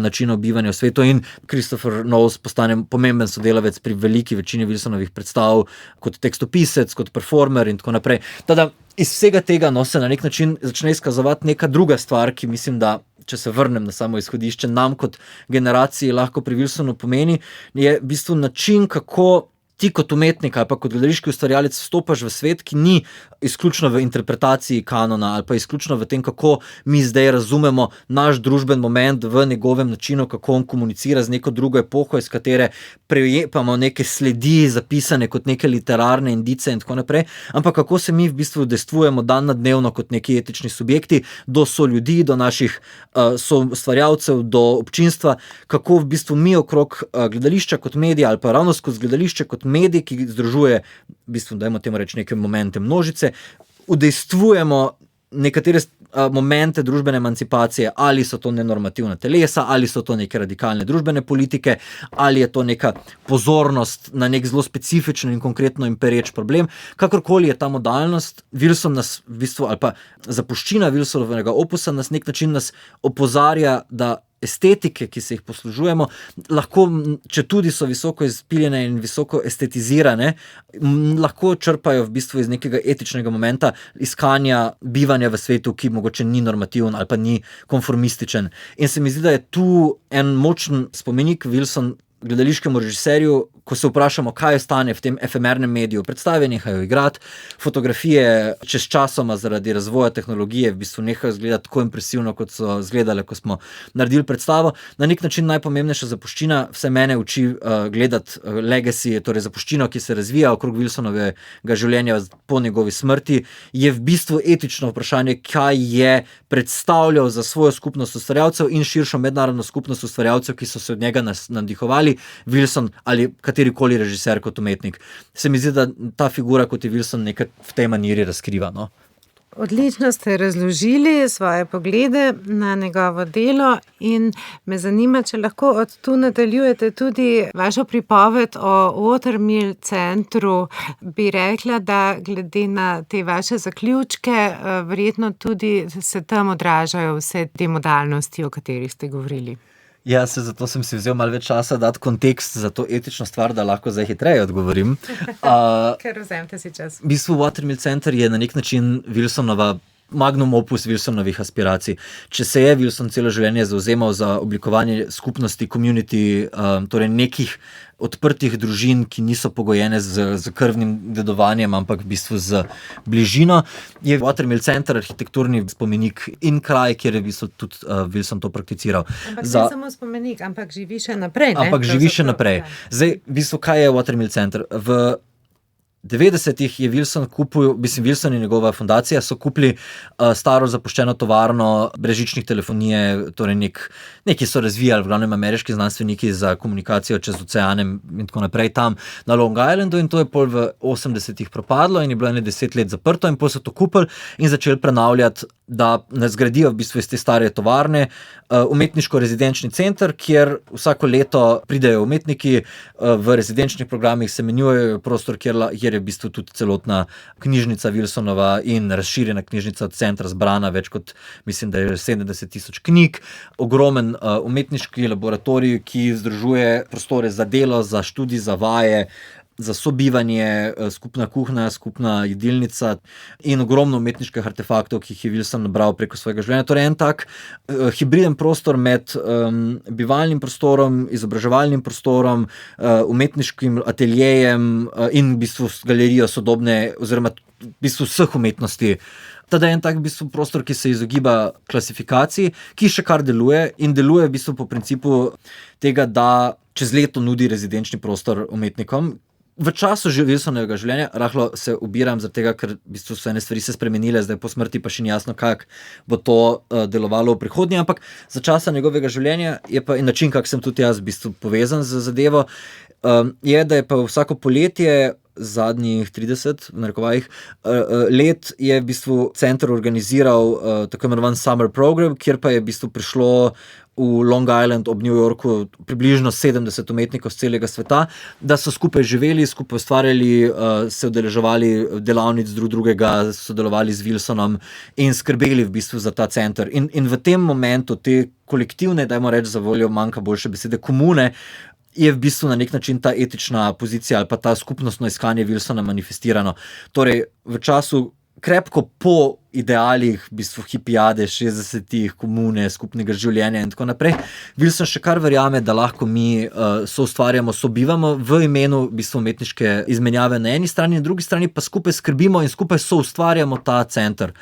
načinov bivanja v svetu, in Christopher Knowles postane pomemben sodelavec pri veliki večini Wilsonovih predstav, kot tekstopisec, kot performer in tako naprej. Tada iz vsega tega se na nek način začne izkazovati neka druga stvar, ki mislim, da če se vrnem na samo izhodišče, nam kot generaciji lahko pri Wilsonu pomeni, je v bistvu način, kako ti kot umetnik ali pa kot gledališki ustvarjalec vstopaš v svet, ki ni izključno v interpretaciji kanona ali pa izključno v tem, kako mi zdaj razumemo naš družben moment v njegovem načinu, kako on komunicira z neko drugo epoho, iz katere prejepamo neke sledi zapisane kot neke literarne indice in tako naprej, ampak kako se mi v bistvu udejstvujemo dan na dnevno kot neki etični subjekti do soljudi, do naših soustvarjalcev, do občinstva, kako v bistvu mi okrog gledališča kot medija ali pa ravno skozi gledališče kot medij, ki združuje, v bistvu, dajmo temu reči, neke momente množice, udejstvujemo nekatere momente družbene emancipacije, ali so to nenormativna telesa, ali so to neke radikalne družbene politike, ali je to neka pozornost na nek zelo specifičen in konkretno in pereč problem. Kakorkoli je ta modalnost, Wilson nas v bistvu, ali pa zapuščina Wilsonovega opusa nas nek način nas opozarja, da estetike, ki se jih poslužujemo, lahko, če tudi so visoko izpiljene in visoko estetizirane, lahko črpajo v bistvu iz nekega etičnega momenta iskanja bivanja v svetu, ki mogoče ni normativen ali pa ni konformističen. In se mi zdi, da je tu en močen spomenik Wilson gledališkemu režiserju, ko se vprašamo, kaj ostane v tem efemernem mediju. Predstave nehajo igrati, fotografije čez časoma zaradi razvoja tehnologije v bistvu nehajo izgledati tako impresivno, kot so izgledale, ko smo naredili predstavo. Na nek način najpomembnejša zapuščina, vse mene uči gledati legacy, torej zapuščino, ki se razvija okrog Wilsonovega življenja po njegovi smrti, je v bistvu etično vprašanje, kaj je predstavljal za svojo skupnost ustvarjalcev in širšo mednarodno skupnost ustvarjalcev, ki so se od njega navdihovali, Wilson ali katerikoli režiser kot umetnik. Se mi zdi, da ta figura kot je Wilson nekaj v tej maniri razkriva. No? Odlično ste razložili svoje poglede na njegovo delo in me zanima, če lahko od tu nadaljujete tudi vašo pripoved o Watermill centru. Bi rekla, da glede na te vaše zaključke, verjetno tudi se tam odražajo vse te modalnosti, o katerih ste govorili. Ja, zato sem si vzel malo več časa dati kontekst za to etično stvar, da lahko zdaj hitreje odgovorim. Ker vzemite si čas. V bistvu Watermill Center je na nek način Wilsonova magnum opus Wilsonovih aspiracij. Če se je Wilson celo življenje zavzemal za oblikovanje skupnosti, community, torej nekih odprtih družin, ki niso pogojene z krvnim dedovanjem, ampak v bistvu z bližino, je Watermill Center arhitekturni spomenik in kraj, kjer je v bistvu tudi Wilson to prakticiral. Ampak ne samo spomenik, ampak živi še naprej. Ampak živi še naprej. Zdaj, v bistvu, kaj je Watermill Center? V 90-ih je Wilson kupil, Wilson in njegova fundacija so kupili staro zapuščeno tovarno brezžičnih telefonije, torej neki so razvijali, v glavnem ameriški znanstveniki za komunikacijo čez oceanem in tako naprej tam na Long Islandu, in to je pol v 80-ih propadlo in je bilo 10 let zaprto in pol so to kupili in začeli prenavljati, da zgradijo v bistvu iz te stare tovarne umetniško-rezidenčni center, kjer vsako leto pridejo umetniki, v rezidenčnih programih se menjujejo prostor, kjer je v bistvu tudi celotna knjižnica Wilsonova in razširjena knjižnica centra zbrana, več kot, mislim, da je 70,000 knjig, ogromen umetniški laboratorij, ki združuje prostore za delo, za študij, za vaje, za sobivanje, skupna kuhna, skupna jedilnica in ogromno umetniških artefaktov, ki jih je Wilson nabral preko svojega življenja. Torej en tak hibriden prostor med bivalnim prostorom, izobraževalnim prostorom, umetniškim ateljejem in v bistvu galerijo sodobne oziroma v bistvu vseh umetnosti. Teda je en tak v bistvu prostor, ki se izogiba klasifikaciji, ki še kar deluje in deluje v bistvu po principu tega, da čez leto nudi rezidenčni prostor umetnikom. V času Wilsonovega življenja, rahlo se ubiram zaradi tega, ker v bistvu so ene stvari se spremenile, zdaj po smrti pa še ni jasno, kako bo to delovalo v prihodnje, ampak za časa njegovega življenja je pa in način, kako sem tudi jaz v bistvu povezan z zadevo, je, da je pa vsako poletje zadnjih 30 v narekovajih let je v bistvu center organiziral tako imenovan summer program, kjer pa je v bistvu prišlo v Long Island ob New Yorku približno 70 umetnikov z celega sveta, da so skupaj živeli, skupaj ustvarjali, se udeleževali delavnic drugega, sodelovali z Wilsonom in skrbeli v bistvu za ta center. In v tem momentu te kolektivne, dajmo reči za voljo manjka boljše besede, komune, je v bistvu na nek način ta etična pozicija ali pa ta skupnostno iskanje Wilsona manifestirano. Torej, v času krepko po idealih, v bistvu hipijade, 60-ih, komune, skupnega življenja in tako naprej, Wilson še kar verjame, da lahko mi soustvarjamo, sobivamo v imenu v bistvu umetniške izmenjave na eni strani, na drugi strani pa skupaj skrbimo in skupaj soustvarjamo ta center.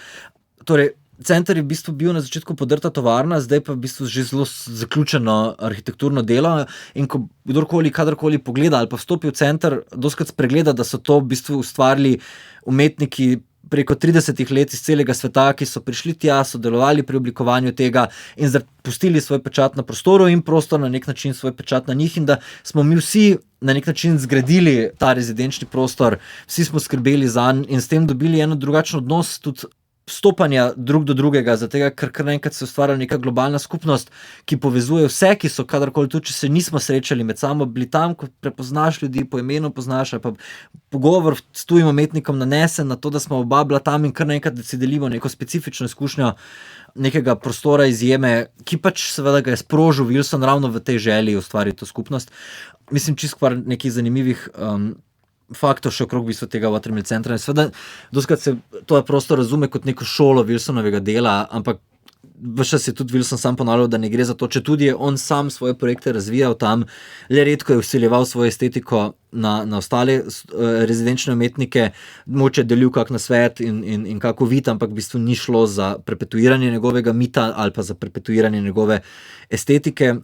Torej, center je v bistvu bil na začetku podrta tovarna, zdaj pa v bistvu že zelo zaključeno arhitekturno delo in ko kdorkoli, kadarkoli pogleda ali pa vstopi v center, dostikrat spregleda, da so to v bistvu ustvarili umetniki preko 30 let iz celega sveta, ki so prišli tja, sodelovali pri oblikovanju tega in pustili svoj pečat na prostoru in prostor na nek način svoj pečat na njih in da smo mi vsi na nek način zgradili ta rezidenčni prostor, vsi smo skrbeli zanj in s tem dobili eno drugačen odnos tudi stopanja drug do drugega, zato ker kar naenkrat se ustvarja neka globalna skupnost, ki povezuje vse, ki so kadarkoli tudi, če se nismo srečali med sabo, bili tam, ko prepoznaš ljudi, po imenu poznaš, ali pa pogovor s tujim umetnikom nanese na to, da smo oba bila tam in kar naenkrat, da si delimo neko specifično izkušnjo nekega prostora izjeme, ki pač seveda ga je sprožil Wilson ravno v tej želji ustvariti to skupnost. Mislim, čisto par nekih zanimivih faktov še okrog v bistvu tega Watermill centra. In seveda, doskrat se to prostor razume kot neko šolo Wilsonovega dela, ampak ves čas je tudi Wilson sam ponavljal, da ne gre za to, če tudi je on sam svoje projekte razvijal tam, le redko je vsiljeval svojo estetiko na ostale rezidenčne umetnike, moče delil kak na svet in kako vid, ampak v bistvu ni šlo za perpetuiranje njegovega mita ali pa za perpetuiranje njegove estetike.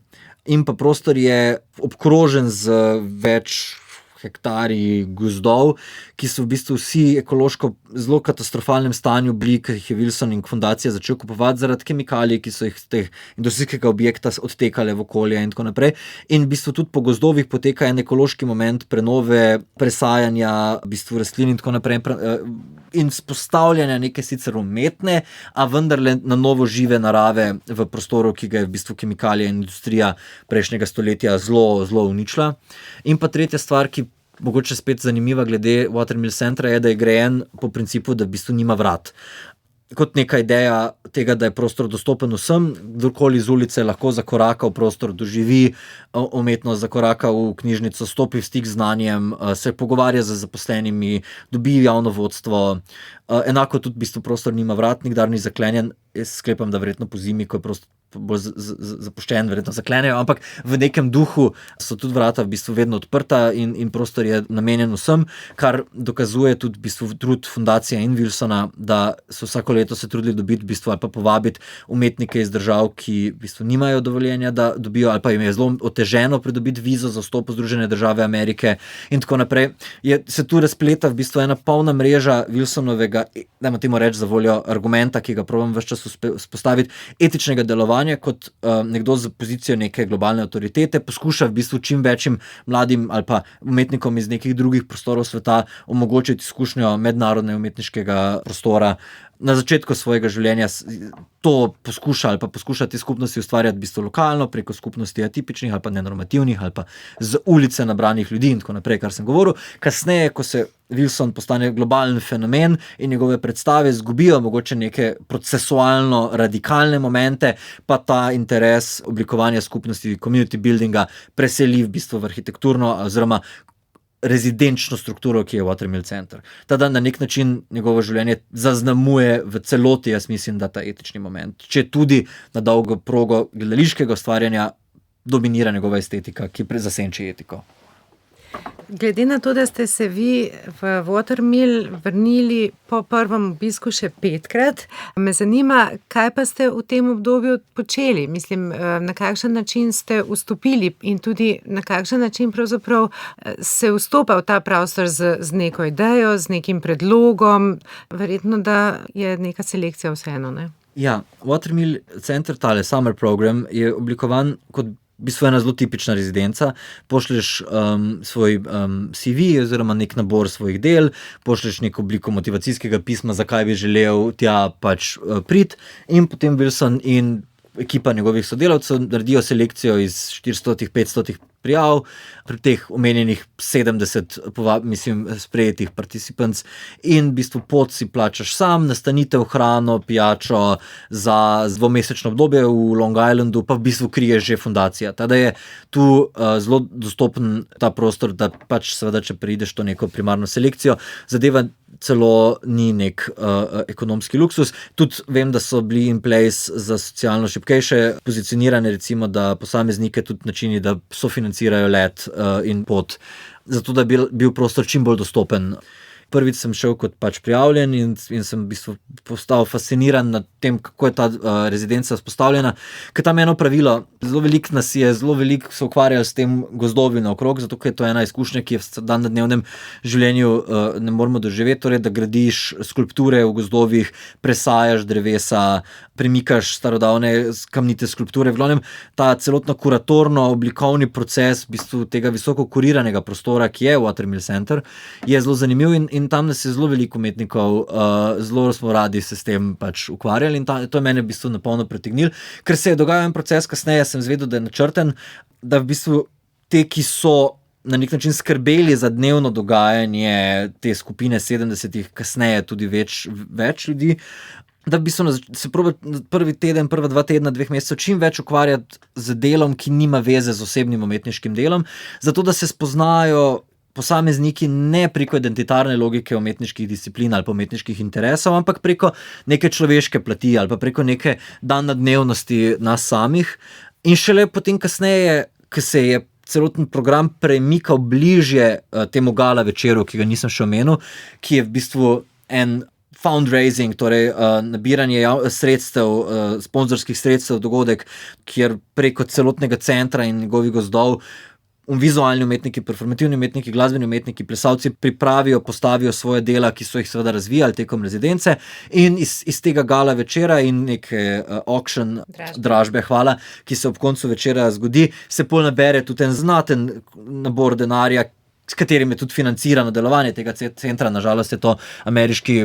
In pa prostor je obkrožen z več hektarji gozdov, ki so v bistvu vsi ekološko zelo katastrofalnem stanju bili, ker jih je Wilson in fundacija začel kupovati zaradi kemikalij, ki so jih z teh industrijskega objekta odtekale v okolje in tako naprej. In v bistvu tudi po gozdovih poteka en ekološki moment prenove, presajanja v bistvu rastlin in tako naprej in vzpostavljanja neke sicer umetne, a vendarle na novo žive narave v prostoru, ki ga je v bistvu kemikalija in industrija prejšnjega stoletja zelo, zelo uničila. In pa tretja stvar, ki mogoče spet zanimiva glede Watermill centra, je, da je grajen po principu, da v bistvu nima vrat. Kot neka ideja tega, da je prostor dostopen vsem, kdorkoli z ulice lahko zakoraka v prostor, doživi umetnost, zakoraka v knjižnico, stopi v stik z znanjem, se pogovarja z zaposlenimi, dobi javno vodstvo. Enako tudi v bistvu prostor nima vrat, nikdar ni zaklenjen. Jaz sklepam, da verjetno po zimi, ko je prostor bolj zapuščen, verjetno zaklenejo, ampak v nekem duhu so tudi vrata v bistvu vedno odprta in prostor je namenjen vsem, kar dokazuje tudi v bistvu trud fundacije in Wilsona, da so vsako leto se trudili dobiti v bistvu ali pa povabiti umetnike iz držav, ki v bistvu nimajo dovoljenja, da dobijo, ali pa jim je zelo oteženo pridobiti vizo za vstop v Združene države Amerike in tako naprej. Se tu razpleta v bistvu ena polna mreža Wilsonovega, dajmo temu reči za voljo argumenta, ki ga probam ves čas vzpostaviti, etičnega delovanja, kot nekdo z pozicijo neke globalne avtoritete poskuša v bistvu čim večjim mladim ali pa umetnikom iz nekih drugih prostorov sveta omogočiti izkušnjo mednarodnega umetniškega prostora. Na začetku svojega življenja to poskuša ali pa poskuša te skupnosti ustvarjati v bistvu lokalno, preko skupnosti atipičnih ali pa nenormativnih ali pa z ulice nabranih ljudi in tako naprej, kar sem govoril. Kasneje, ko se Wilson postane globalen fenomen in njegove predstave zgubijo mogoče neke procesualno radikalne momente, pa ta interes oblikovanja skupnosti, community buildinga preseli v bistvu v arhitekturno oziroma rezidenčno strukturo, ki je Watermill center. Tada na nek način njegovo življenje zaznamuje v celoti, jaz mislim, da ta etični moment. Če tudi na dolgo progo gledališkega ustvarjanja dominira njegova estetika, ki zasenči etiko. Glede na to, da ste se vi v Watermill vrnili po prvem obisku še 5-krat, me zanima, kaj pa ste v tem obdobju počeli? Mislim, na kakšen način ste vstopili in tudi na kakšen način pravzaprav se vstopa v ta prostor z neko idejo, z nekim predlogom? Verjetno, da je neka selekcija vseeno, ne? Ja, Watermill center, tale Summer Program, je oblikovan kot v bistvu ena zelo tipična rezidenca. Pošlješ svoj CV oziroma nek nabor svojih del, pošlješ neko obliko motivacijskega pisma, zakaj bi želel tja pač priti, in potem Wilson in ekipa njegovih sodelavcev naredijo selekcijo iz 400-500 prijav, pri teh omenjenih 70 sprejetih participants in v bistvu pot si plačaš sam, nastanitev, hrano, pijačo za dvomesečno obdobje v Long Islandu, pa v bistvu krije že fundacija. Tada je tu zelo dostopen ta prostor, da pač seveda, če prideš to neko primarno selekcijo, zadeva celo ni nek ekonomski luksus. Tudi vem, da so bili in place za socialno šibkejše pozicionirane, recimo, da posameznike tudi načini, da sofinancirajo let in pot, zato da bi bil prostor čim bolj dostopen. Prvič sem šel kot pač prijavljen in sem v bistvu postal fasciniran nad tem, kako je ta rezidenca vzpostavljena. Ker tam je eno pravilo, zelo veliko nas je, zelo veliko se ukvarjali s tem gozdovi naokrog, zato ker je to ena izkušnja, ki je v dan na dnevnem življenju ne moramo doživeti, torej da gradiš skulpture v gozdovih, presajaš drevesa, premikaš starodavne kamnite skulpture. V glavnem, ta celotno kuratorno oblikovni proces v bistvu tega visoko kuriranega prostora, ki je Watermill center, je zelo zanimiv in in tam nas je zelo veliko umetnikov, zelo smo radi se s tem pač ukvarjali in to je mene v bistvu napolno pritegnilo. Ker se je dogajal en proces kasneje, sem zvedel, da je načrten, da v bistvu te, ki so na nek način skrbeli za dnevno dogajanje te skupine 70-ih, kasneje tudi več ljudi, da bi se probali prvi teden, prva 2 tedna, 2 mesecev čim več ukvarjati z delom, ki nima veze z osebnim umetniškim delom, zato da se spoznajo posamezniki ne preko identitarne logike umetniških disciplin ali pa umetniških interesov, ampak preko neke človeške plati ali pa preko neke danodnevnosti nas samih. In šele potem kasneje, ko se je celoten program premikal bližje temu gala večeru, ki ga nisem še omenil, ki je v bistvu en fundraising, torej nabiranje sredstev, sponzorskih sredstev, dogodek, kjer preko celotnega centra in njegovih gozdov vizualni umetniki, performativni umetniki, glasbeni umetniki, plesalci pripravijo, postavijo svoje dela, ki so jih seveda razvijali tekom rezidence, in iz tega gala večera in neke auction dražbe, ki se ob koncu večera zgodi, se pol nabere tudi en znaten nabor denarja, s katerim je tudi financirano delovanje tega centra. Nažalost je to ameriški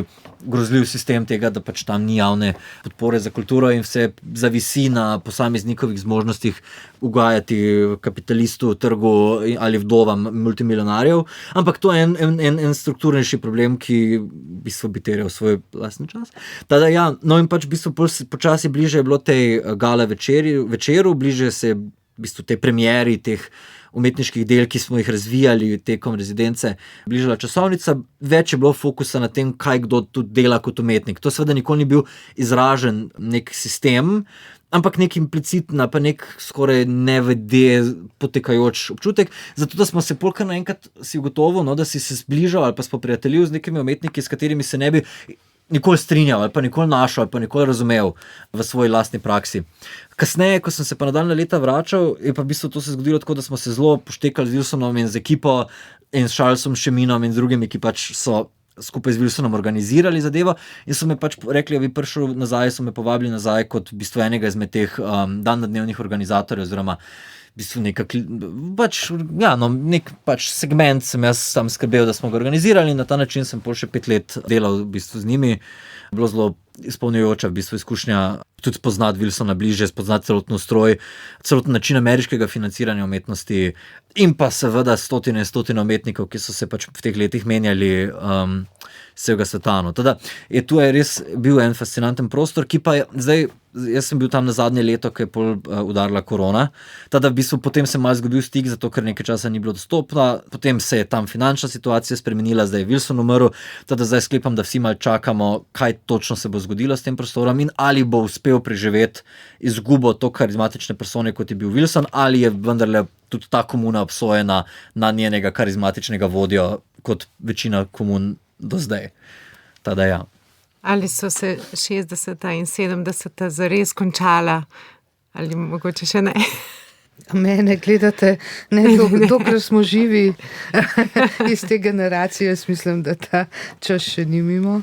grozljiv sistem tega, da pač tam ni javne podpore za kulturo in vse zavisi na posameznikovih zmožnostih ugajati kapitalistu, trgu ali vdovam multimilionarjev. Ampak to je en strukturnejši problem, ki v bistvu bi terjal svoj lastni čas. Tada ja, no in pač v bistvu počasi bliže je bilo tej gala večeru, bliže se v bistvu tej premieri teh umetniških del, ki smo jih razvijali tekom rezidence, bližala časovnica, več je bilo fokusa na tem, kaj kdo tudi dela kot umetnik. To seveda nikoli ni bil izražen nek sistem, ampak nek implicitna, pa nek skoraj nevede potekajoč občutek, zato da smo se polkar naenkrat si ugotovil, da si se zbližal ali pa spoprijateljil z nekimi umetniki, s katerimi se ne bi nikoli strinjal ali pa nikoli našel ali pa nikoli razumel v svoji lastni praksi. Kasneje, ko sem se pa nadaljnja leta vračal, je pa v bistvu to se zgodilo tako, da smo se zelo poštekali z Wilsonom in z ekipo in s Charlesom Šeminom in z drugimi, ki pač so skupaj z Wilsonom organizirali zadevo in so me pač rekli, da bi prišel nazaj, so me povabili nazaj kot v bistvu enega izmed teh danodnevnih organizatorjev oziroma v bistvu nek segment sem jaz sam skrbel, da smo ga organizirali in na ta način sem pol še 5 let delal v bistvu z njimi. Bilo zelo izpolnjujoča v bistvu izkušnja tudi spoznati Wilsona bliže, spoznati celoten ustroj, celoten način ameriškega financiranja umetnosti in pa seveda stotine umetnikov, ki so se pač v teh letih menjali vsega sveta. Teda je tu res bil en fascinanten prostor, ki pa je zdaj, jaz sem bil tam na zadnje leto, ko je pol udarila korona, teda v bistvu potem se malo izgubil stik, zato ker nekaj časa ni bilo dostopna, potem se je tam finančna situacija spremenila, zdaj je Wilson umrl, teda zdaj sklepam, da vsi malo čakamo, kaj točno se bo zgodilo s tem prostorom in ali bo uspel preživeti izgubo to karizmatične persone, kot je bil Wilson, ali je vendarle tudi ta komuna obsojena na njenega karizmatičnega vodjo, kot večina komun do zdaj. Tada ja. Ali so se 60. in 70. zares končala, ali mogoče še ne? Mene gledate, dokler smo živi iz te generacije, jaz mislim, da ta čas še ni mimo.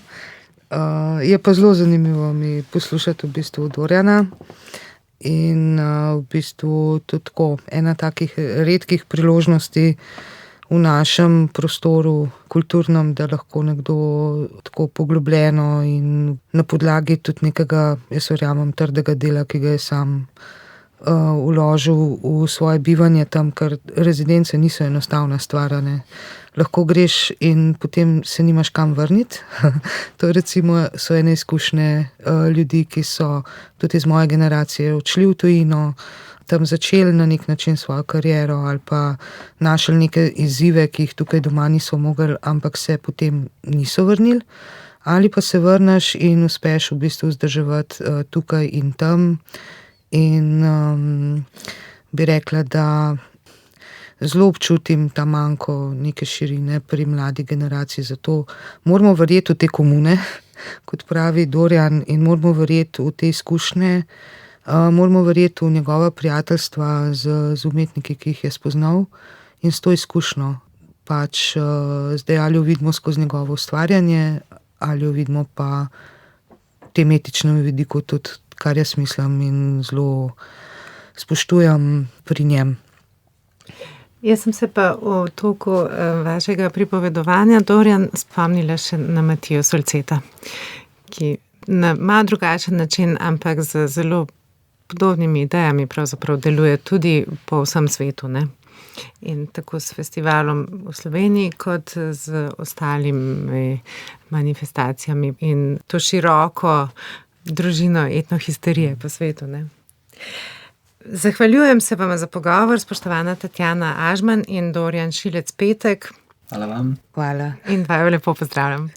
Je pa zelo zanimivo mi poslušati v bistvu Dorjana in v bistvu tudi tako ena takih redkih priložnosti v našem prostoru kulturnem, da lahko nekdo tako poglobljeno in na podlagi tudi nekega, jaz verjamem, trdega dela, ki ga je sam vložil v svoje bivanje tam, ker rezidence niso enostavna stvar, ne. Lahko greš in potem se nimaš kam vrniti. To recimo so ene izkušnje ljudi, ki so tudi iz moje generacije odšli v tujino, tam začeli na nek način svojo kariero ali pa našli neke izzive, ki jih tukaj doma niso mogli, ampak se potem niso vrnili. Ali pa se vrneš in uspeš v bistvu vzdrževati tukaj in tam. In bi rekla, da zelo občutim ta manko neke širine pri mladi generaciji, zato moramo verjeti v te komune, kot pravi Dorjan, in moramo verjeti v te izkušnje, moramo verjeti v njegova prijateljstva z umetniki, ki jih je spoznal in s to izkušnjo. Pač zdaj ali jo vidimo skozi njegovo ustvarjanje, ali jo vidimo pa v tem etičnem vidiku tudi, kar jaz mislim in zelo spoštujem pri njem. Jaz sem se pa v toku vašega pripovedovanja, Dorian, spomnila še na Matijo Solceta, ki na malo drugačen način, ampak z zelo podobnimi idejami pravzaprav deluje tudi po vsem svetu, ne? In tako s festivalom v Sloveniji, kot z ostalimi manifestacijami in to široko družino etnohisterije po svetu, ne? Zahvaljujem se vam za pogovor, spoštovana Tatjana Ažman in Dorian Šilec-Petek. Hvala vam. Hvala. In vaju lepo pozdravljam.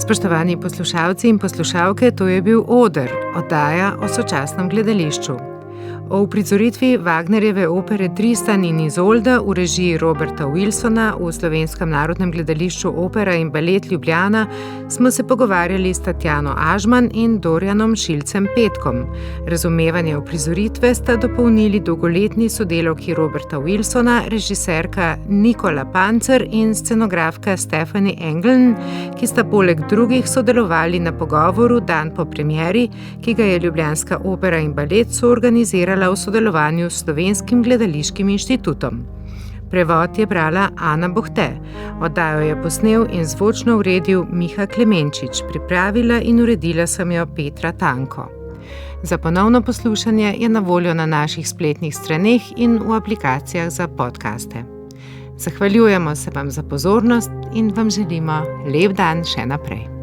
Spoštovani poslušalci in poslušalke, to je bil Oder, oddaja o sočasnem gledališču. O uprizoritvi Wagnerjeve opere Tristan in Izolda v režiji Roberta Wilsona v Slovenskem narodnem gledališču Opera in balet Ljubljana smo se pogovarjali s Tatjano Ažman in Dorianom Šilcem-Petkom. Razumevanje uprizoritve sta dopolnili dolgoletni sodelavki Roberta Wilsona, režiserka Nikola Pancer in scenografka Stephanie Engeln, ki sta poleg drugih sodelovali na pogovoru dan po premieri, ki ga je Ljubljanska opera in balet soorganizirala v sodelovanju s Slovenskim gledališkim inštitutom. Prevod je brala Ana Bohte. Oddajo je posnel in zvočno uredil Miha Klemenčič. Pripravila in uredila sem jo Petra Tanko. Za ponovno poslušanje je na voljo na naših spletnih straneh in v aplikacijah za podcaste. Zahvaljujemo se vam za pozornost in vam želimo lep dan še naprej.